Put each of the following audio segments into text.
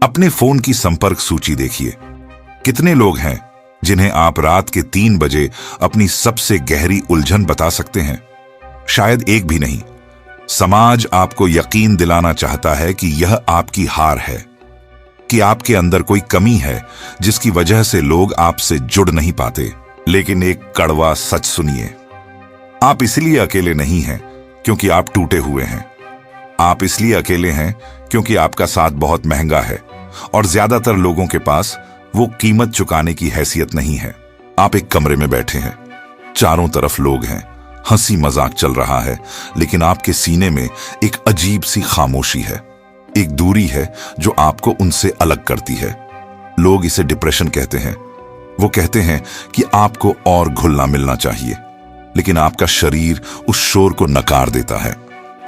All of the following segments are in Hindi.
अपने फोन की संपर्क सूची देखिए। कितने लोग हैं जिन्हें आप रात के 3 बजे अपनी सबसे गहरी उलझन बता सकते हैं? शायद एक भी नहीं। समाज आपको यकीन दिलाना चाहता है कि यह आपकी हार है, कि आपके अंदर कोई कमी है जिसकी वजह से लोग आपसे जुड़ नहीं पाते। लेकिन एक कड़वा सच सुनिए, आप इसलिए अकेले नहीं हैं क्योंकि आप टूटे हुए हैं। आप इसलिए अकेले हैं क्योंकि आपका साथ बहुत महंगा है और ज्यादातर लोगों के पास वो कीमत चुकाने की हैसियत नहीं है। आप एक कमरे में बैठे हैं, चारों तरफ लोग हैं, हंसी मजाक चल रहा है, लेकिन आपके सीने में एक अजीब सी खामोशी है, एक दूरी है जो आपको उनसे अलग करती है। लोग इसे डिप्रेशन कहते हैं। वो कहते हैं कि आपको और घुलना मिलना चाहिए, लेकिन आपका शरीर उस शोर को नकार देता है।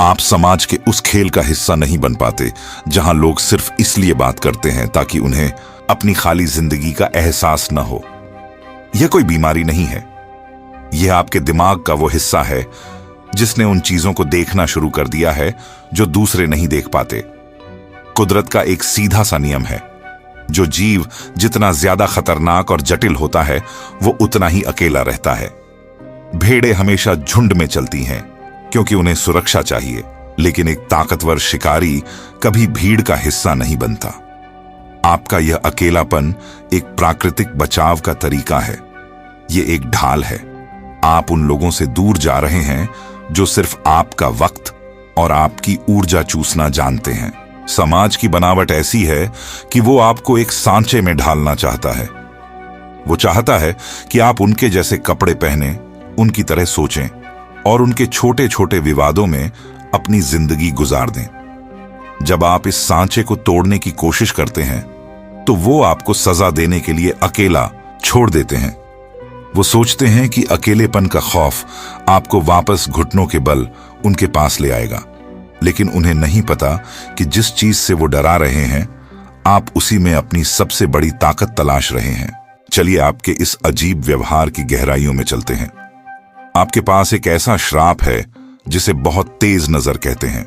आप समाज के उस खेल का हिस्सा नहीं बन पाते जहां लोग सिर्फ इसलिए बात करते हैं ताकि उन्हें अपनी खाली जिंदगी का एहसास न हो। यह कोई बीमारी नहीं है, यह आपके दिमाग का वो हिस्सा है जिसने उन चीजों को देखना शुरू कर दिया है जो दूसरे नहीं देख पाते। कुदरत का एक सीधा सा नियम है, जो जीव जितना ज्यादा खतरनाक और जटिल होता है वो उतना ही अकेला रहता है। भेड़ें हमेशा झुंड में चलती हैं क्योंकि उन्हें सुरक्षा चाहिए, लेकिन एक ताकतवर शिकारी कभी भीड़ का हिस्सा नहीं बनता। आपका यह अकेलापन एक प्राकृतिक बचाव का तरीका है, यह एक ढाल है। आप उन लोगों से दूर जा रहे हैं जो सिर्फ आपका वक्त और आपकी ऊर्जा चूसना जानते हैं। समाज की बनावट ऐसी है कि वो आपको एक सांचे में ढालना चाहता है। वो चाहता है कि आप उनके जैसे कपड़े पहने, उनकी तरह सोचें और उनके छोटे छोटे विवादों में अपनी जिंदगी गुजार दें। जब आप इस सांचे को तोड़ने की कोशिश करते हैं तो वो आपको सजा देने के लिए अकेला छोड़ देते हैं। वो सोचते हैं कि अकेलेपन का खौफ आपको वापस घुटनों के बल उनके पास ले आएगा, लेकिन उन्हें नहीं पता कि जिस चीज से वो डरा रहे हैं आप उसी में अपनी सबसे बड़ी ताकत तलाश रहे हैं। चलिए आपके इस अजीब व्यवहार की गहराइयों में चलते हैं। आपके पास एक ऐसा श्राप है जिसे बहुत तेज नजर कहते हैं।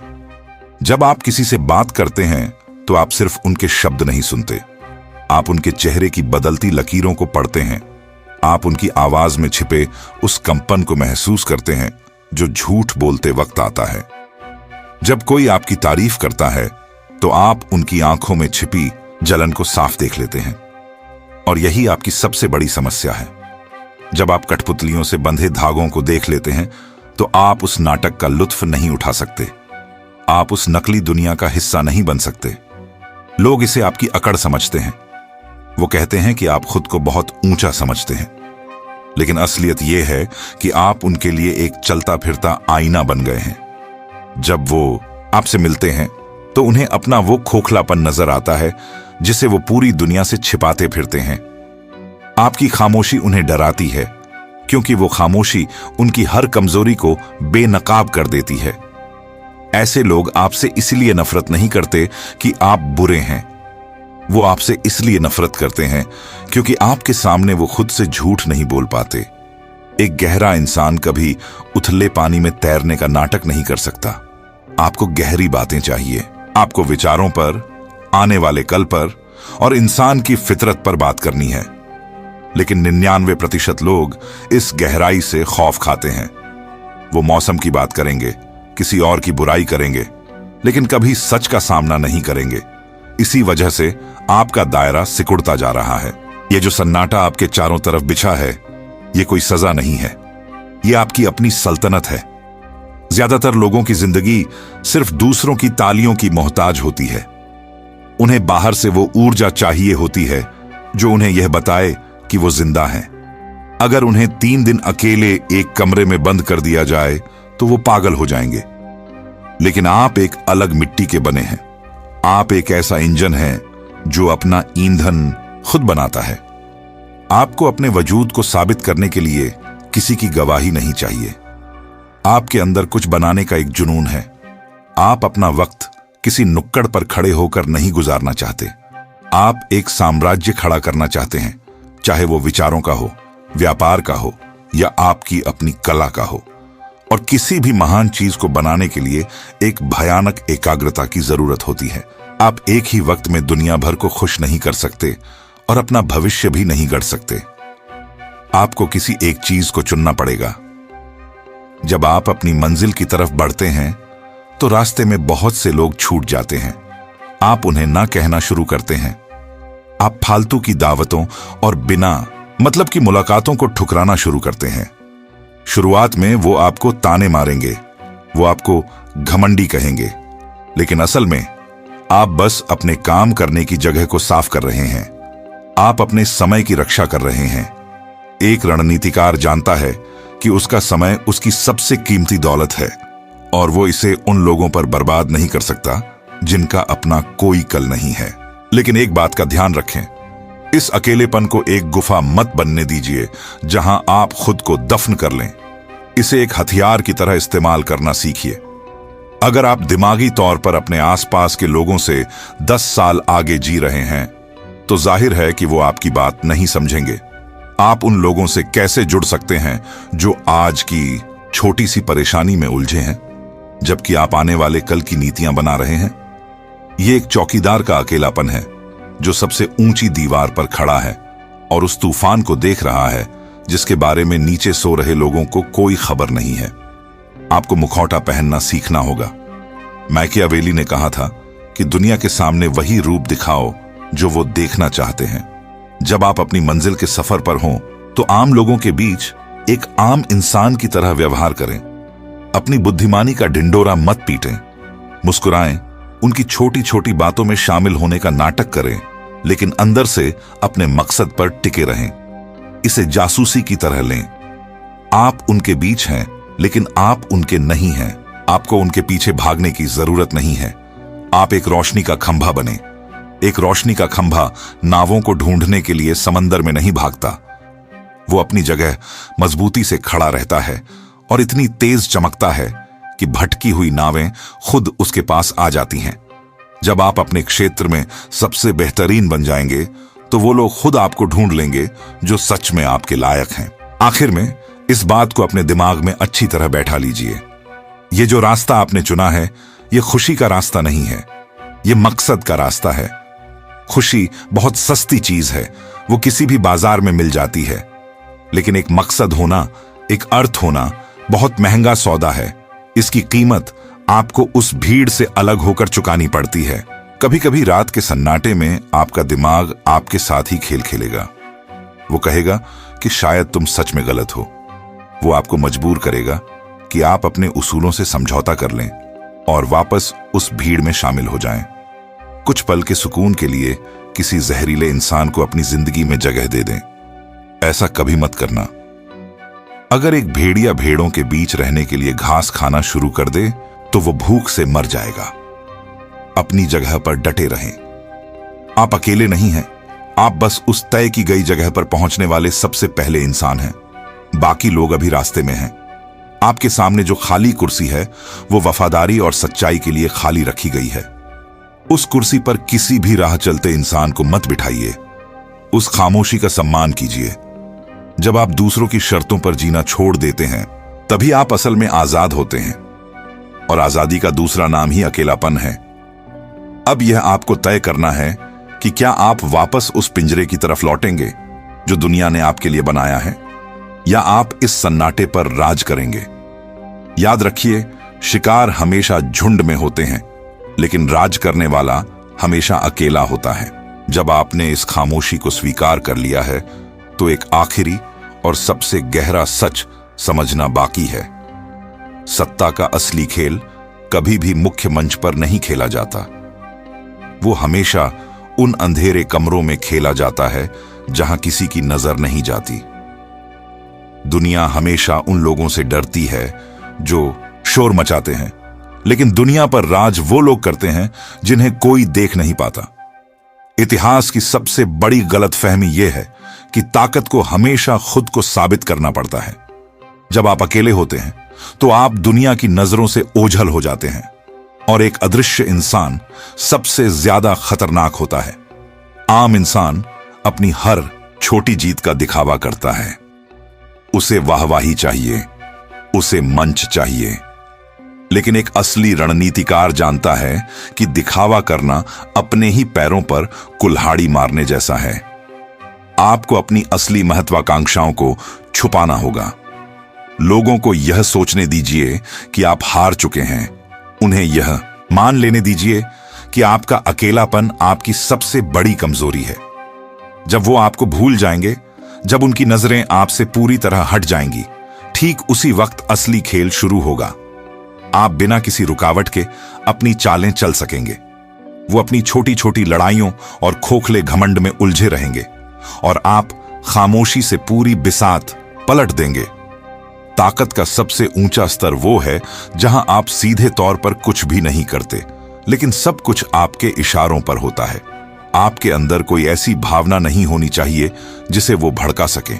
जब आप किसी से बात करते हैं तो आप सिर्फ उनके शब्द नहीं सुनते, आप उनके चेहरे की बदलती लकीरों को पढ़ते हैं। आप उनकी आवाज में छिपे उस कंपन को महसूस करते हैं जो झूठ बोलते वक्त आता है। जब कोई आपकी तारीफ करता है तो आप उनकी आंखों में छिपी जलन को साफ देख लेते हैं। और यही आपकी सबसे बड़ी समस्या है। जब आप कठपुतलियों से बंधे धागों को देख लेते हैं तो आप उस नाटक का लुत्फ नहीं उठा सकते, आप उस नकली दुनिया का हिस्सा नहीं बन सकते। लोग इसे आपकी अकड़ समझते हैं। वो कहते हैं कि आप खुद को बहुत ऊंचा समझते हैं, लेकिन असलियत यह है कि आप उनके लिए एक चलता फिरता आईना बन गए हैं। जब वो आपसे मिलते हैं तो उन्हें अपना वो खोखलापन नजर आता है जिसे वो पूरी दुनिया से छिपाते फिरते हैं। आपकी खामोशी उन्हें डराती है क्योंकि वो खामोशी उनकी हर कमजोरी को बेनकाब कर देती है। ऐसे लोग आपसे इसलिए नफरत नहीं करते कि आप बुरे हैं, वो आपसे इसलिए नफरत करते हैं क्योंकि आपके सामने वो खुद से झूठ नहीं बोल पाते। एक गहरा इंसान कभी उथले पानी में तैरने का नाटक नहीं कर सकता। आपको गहरी बातें चाहिए। आपको विचारों पर, आने वाले कल पर और इंसान की फितरत पर बात करनी है। लेकिन 99% लोग इस गहराई से खौफ खाते हैं। वो मौसम की बात करेंगे, किसी और की बुराई करेंगे, लेकिन कभी सच का सामना नहीं करेंगे। इसी वजह से आपका दायरा सिकुड़ता जा रहा है। ये जो सन्नाटा आपके चारों तरफ बिछा है, ये कोई सजा नहीं है, ये आपकी अपनी सल्तनत है। ज्यादातर लोगों की जिंदगी सिर्फ दूसरों की तालियों की मोहताज होती है। उन्हें बाहर से वो ऊर्जा चाहिए होती है जो उन्हें यह बताए कि वो जिंदा हैं। अगर उन्हें 3 दिन अकेले एक कमरे में बंद कर दिया जाए तो वो पागल हो जाएंगे। लेकिन आप एक अलग मिट्टी के बने हैं। आप एक ऐसा इंजन है जो अपना ईंधन खुद बनाता है। आपको अपने वजूद को साबित करने के लिए किसी की गवाही नहीं चाहिए। आपके अंदर कुछ बनाने का एक जुनून है। आप अपना वक्त किसी नुक्कड़ पर खड़े होकर नहीं गुजारना चाहते। आप एक साम्राज्य खड़ा करना चाहते हैं, चाहे वो विचारों का हो, व्यापार का हो या आपकी अपनी कला का हो। और किसी भी महान चीज को बनाने के लिए एक भयानक एकाग्रता की जरूरत होती है। आप एक ही वक्त में दुनिया भर को खुश नहीं कर सकते और अपना भविष्य भी नहीं गढ़ सकते। आपको किसी एक चीज को चुनना पड़ेगा। जब आप अपनी मंजिल की तरफ बढ़ते हैं तो रास्ते में बहुत से लोग छूट जाते हैं। आप उन्हें ना कहना शुरू करते हैं। आप फालतू की दावतों और बिना मतलब की मुलाकातों को ठुकराना शुरू करते हैं। शुरुआत में वो आपको ताने मारेंगे, वो आपको घमंडी कहेंगे, लेकिन असल में आप बस अपने काम करने की जगह को साफ कर रहे हैं। आप अपने समय की रक्षा कर रहे हैं। एक रणनीतिकार जानता है कि उसका समय उसकी सबसे कीमती दौलत है और वो इसे उन लोगों पर बर्बाद नहीं कर सकता जिनका अपना कोई कल नहीं है। लेकिन एक बात का ध्यान रखें, इस अकेलेपन को एक गुफा मत बनने दीजिए जहां आप खुद को दफन कर लें। इसे एक हथियार की तरह इस्तेमाल करना सीखिए। अगर आप दिमागी तौर पर अपने आसपास के लोगों से 10 साल आगे जी रहे हैं तो जाहिर है कि वो आपकी बात नहीं समझेंगे। आप उन लोगों से कैसे जुड़ सकते हैं जो आज की छोटी सी परेशानी में उलझे हैं, जबकि आप आने वाले कल की नीतियां बना रहे हैं? ये एक चौकीदार का अकेलापन है जो सबसे ऊंची दीवार पर खड़ा है और उस तूफान को देख रहा है जिसके बारे में नीचे सो रहे लोगों को कोई खबर नहीं है। आपको मुखौटा पहनना सीखना होगा। मैकियावेली ने कहा था कि दुनिया के सामने वही रूप दिखाओ जो वो देखना चाहते हैं। जब आप अपनी मंजिल के सफर पर हों तो आम लोगों के बीच एक आम इंसान की तरह व्यवहार करें। अपनी बुद्धिमानी का ढिंडोरा मत पीटें। मुस्कुराएं, उनकी छोटी छोटी बातों में शामिल होने का नाटक करें, लेकिन अंदर से अपने मकसद पर टिके रहें। इसे जासूसी की तरह लें। आप उनके बीच हैं, लेकिन आप उनके नहीं हैं। आपको उनके पीछे भागने की जरूरत नहीं है। आप एक रोशनी का खंभा बने। एक रोशनी का खंभा नावों को ढूंढने के लिए समंदर में नहीं भागता। वो अपनी जगह मजबूती से खड़ा रहता है और इतनी तेज चमकता है कि भटकी हुई नावें खुद उसके पास आ जाती हैं। जब आप अपने क्षेत्र में सबसे बेहतरीन बन जाएंगे तो वो लोग खुद आपको ढूंढ लेंगे जो सच में आपके लायक हैं। आखिर में इस बात को अपने दिमाग में अच्छी तरह बैठा लीजिए। ये जो रास्ता आपने चुना है, ये खुशी का रास्ता नहीं है, ये मकसद का रास्ता है। खुशी बहुत सस्ती चीज है, वो किसी भी बाजार में मिल जाती है, लेकिन एक मकसद होना, एक अर्थ होना बहुत महंगा सौदा है। इसकी कीमत आपको उस भीड़ से अलग होकर चुकानी पड़ती है। कभी कभी रात के सन्नाटे में आपका दिमाग आपके साथ ही खेल खेलेगा। वो कहेगा कि शायद तुम सच में गलत हो। वो आपको मजबूर करेगा कि आप अपने उसूलों से समझौता कर लें और वापस उस भीड़ में शामिल हो जाएं। कुछ पल के सुकून के लिए किसी जहरीले इंसान को अपनी जिंदगी में जगह दे दें। ऐसा कभी मत करना। अगर एक भेड़िया भेड़ों के बीच रहने के लिए घास खाना शुरू कर दे तो वो भूख से मर जाएगा। अपनी जगह पर डटे रहें। आप अकेले नहीं हैं, आप बस उस तय की गई जगह पर पहुंचने वाले सबसे पहले इंसान हैं। बाकी लोग अभी रास्ते में हैं। आपके सामने जो खाली कुर्सी है वो वफादारी और सच्चाई के लिए खाली रखी गई है। उस कुर्सी पर किसी भी राह चलते इंसान को मत बिठाइए। उस खामोशी का सम्मान कीजिए। जब आप दूसरों की शर्तों पर जीना छोड़ देते हैं तभी आप असल में आजाद होते हैं, और आजादी का दूसरा नाम ही अकेलापन है। अब यह आपको तय करना है कि क्या आप वापस उस पिंजरे की तरफ लौटेंगे जो दुनिया ने आपके लिए बनाया है, या आप इस सन्नाटे पर राज करेंगे। याद रखिए, शिकार हमेशा झुंड में होते हैं, लेकिन राज करने वाला हमेशा अकेला होता है। जब आपने इस खामोशी को स्वीकार कर लिया है तो एक आखिरी और सबसे गहरा सच समझना बाकी है। सत्ता का असली खेल कभी भी मुख्य मंच पर नहीं खेला जाता। वो हमेशा उन अंधेरे कमरों में खेला जाता है जहां किसी की नजर नहीं जाती। दुनिया हमेशा उन लोगों से डरती है जो शोर मचाते हैं, लेकिन दुनिया पर राज वो लोग करते हैं जिन्हें कोई देख नहीं पाता। इतिहास की सबसे बड़ी गलतफहमी यह है कि ताकत को हमेशा खुद को साबित करना पड़ता है। जब आप अकेले होते हैं तो आप दुनिया की नजरों से ओझल हो जाते हैं, और एक अदृश्य इंसान सबसे ज्यादा खतरनाक होता है। आम इंसान अपनी हर छोटी जीत का दिखावा करता है। उसे वाहवाही चाहिए, उसे मंच चाहिए, लेकिन एक असली रणनीतिकार जानता है कि दिखावा करना अपने ही पैरों पर कुल्हाड़ी मारने जैसा है। आपको अपनी असली महत्वाकांक्षाओं को छुपाना होगा। लोगों को यह सोचने दीजिए कि आप हार चुके हैं। उन्हें यह मान लेने दीजिए कि आपका अकेलापन आपकी सबसे बड़ी कमजोरी है। जब वो आपको भूल जाएंगे, जब उनकी नजरें आपसे पूरी तरह हट जाएंगी, ठीक उसी वक्त असली खेल शुरू होगा। आप बिना किसी रुकावट के अपनी चालें चल सकेंगे। वो अपनी छोटी छोटी लड़ाइयों और खोखले घमंड में उलझे रहेंगे और आप खामोशी से पूरी बिसात पलट देंगे। ताकत का सबसे ऊंचा स्तर वो है जहां आप सीधे तौर पर कुछ भी नहीं करते, लेकिन सब कुछ आपके इशारों पर होता है। आपके अंदर कोई ऐसी भावना नहीं होनी चाहिए जिसे वो भड़का सकें।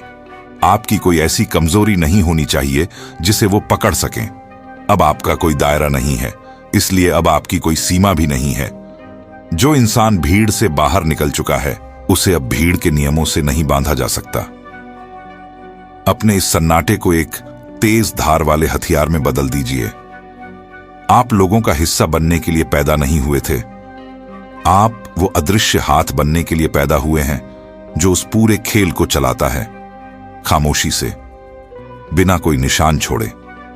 आपकी कोई ऐसी कमजोरी नहीं होनी चाहिए जिसे वो पकड़ सकें। अब आपका कोई दायरा नहीं है, इसलिए अब आपकी कोई सीमा भी नहीं है। जो इंसान भीड़ से बाहर निकल चुका है, उसे अब भीड़ के नियमों से नहीं बांधा जा सकता। अपने इस सन्नाटे को एक तेज धार वाले हथियार में बदल दीजिए। आप लोगों का हिस्सा बनने के लिए पैदा नहीं हुए थे। आप वो अदृश्य हाथ बनने के लिए पैदा हुए हैं जो उस पूरे खेल को चलाता है, खामोशी से, बिना कोई निशान छोड़े।